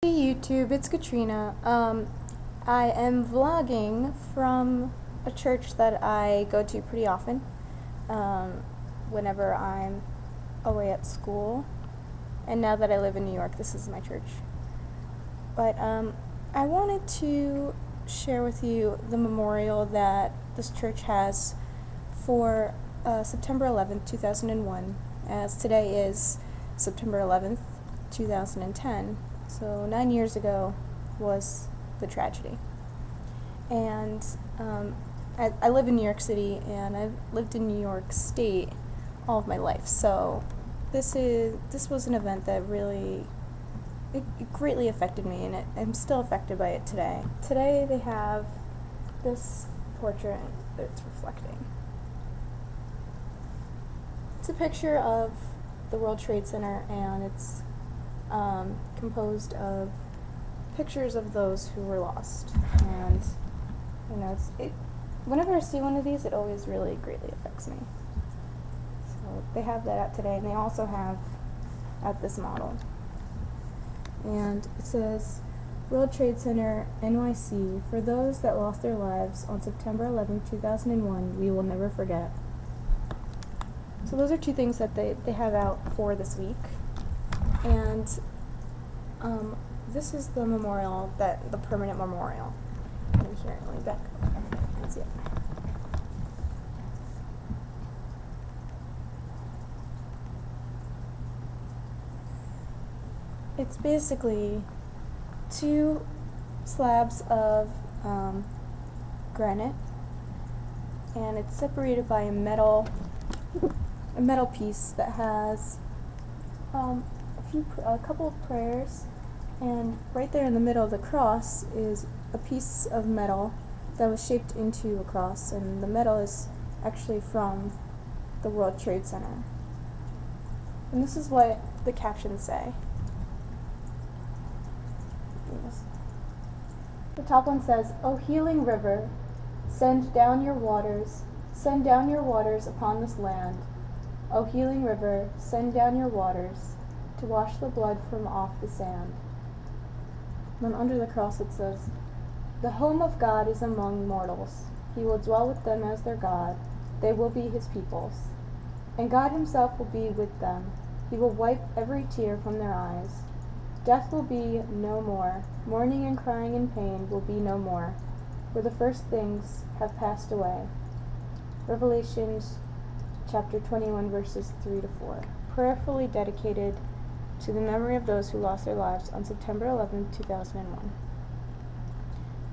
Hey YouTube, it's Katrina. I am vlogging from a church that I go to pretty often whenever I'm away at school, and now that I live in New York, this is my church. But I wanted to share with you the memorial that this church has for September 11th, 2001, as today is September 11th, 2010. So 9 years ago was the tragedy. And I live in New York City, and I've lived in New York State all of my life. So this was an event that really it greatly affected me, and I'm still affected by it today. Today they have this portrait that it's reflecting. It's a picture of the World Trade Center, and it's composed of pictures of those who were lost. And you know, whenever I see one of these, it always really greatly affects me. So they have that out today, and they also have at this model. And it says, World Trade Center, NYC, for those that lost their lives on September 11, 2001, we will never forget. So those are two things that they have out for this week. And this is the memorial, the permanent memorial. Let me back up. Let's see it. It's basically two slabs of granite, and it's separated by a metal piece that has a couple of prayers, and right there in the middle of the cross is a piece of metal that was shaped into a cross, and the metal is actually from the World Trade Center. And this is what the captions say. The top one says, "O healing river, send down your waters upon this land. O healing river, send down your waters to wash the blood from off the sand." Then under the cross it says, "The home of God is among mortals. He will dwell with them as their God. They will be his peoples. And God himself will be with them. He will wipe every tear from their eyes. Death will be no more. Mourning and crying and pain will be no more, for the first things have passed away." Revelations chapter 21, verses 3 to 4. Prayerfully dedicated to the memory of those who lost their lives on September 11, 2001.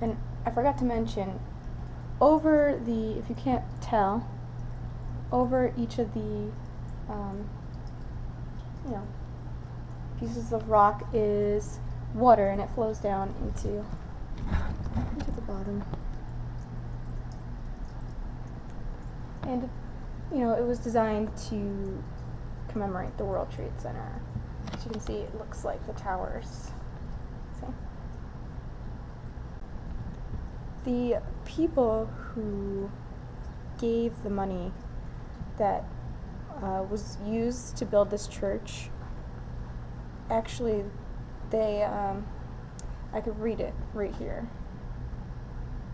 And I forgot to mention, if you can't tell, over each of the pieces of rock is water, and it flows down into the bottom. And it was designed to commemorate the World Trade Center. As you can see, it looks like the towers. See? The people who gave the money that was used to build this church, actually, I could read it right here.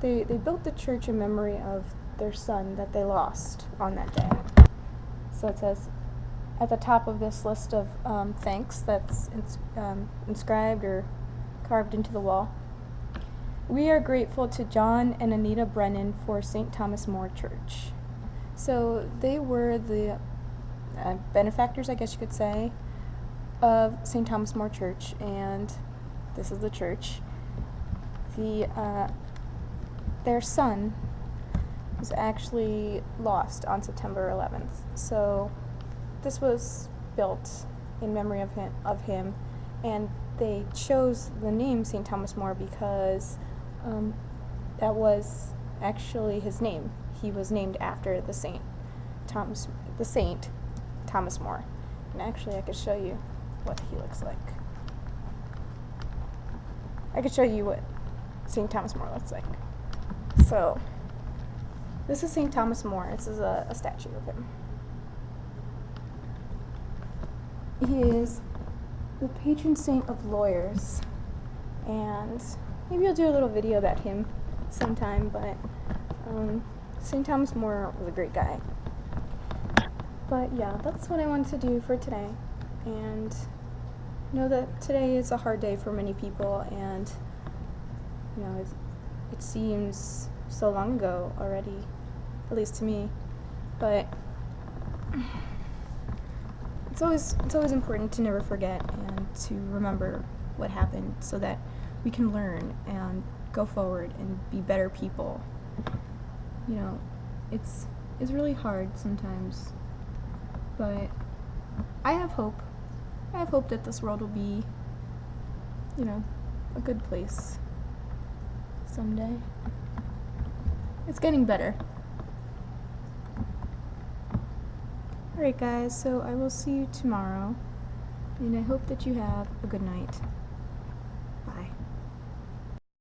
They built the church in memory of their son that they lost on that day. So it says, at the top of this list of thanks that's inscribed or carved into the wall, "We are grateful to John and Anita Brennan for St. Thomas More Church." So they were the benefactors, I guess you could say, of St. Thomas More Church, and this is the church. Their son was actually lost on September 11th. So this was built in memory of him, and they chose the name St. Thomas More because that was actually his name. He was named after the Saint Thomas More. And actually, I could show you what he looks like. I could show you what St. Thomas More looks like. So this is St. Thomas More. This is a statue of him. He is the patron saint of lawyers. and maybe I'll do a little video about him sometime, but St. Thomas More was a great guy. But yeah, that's what I wanted to do for today, and know that today is a hard day for many people, and you know, it seems so long ago already, at least to me, but it's always important to never forget and to remember what happened so that we can learn and go forward and be better people. You know, it's really hard sometimes, but I have hope. I have hope that this world will be, you know, a good place someday. It's getting better. Alright guys, so I will see you tomorrow, and I hope that you have a good night.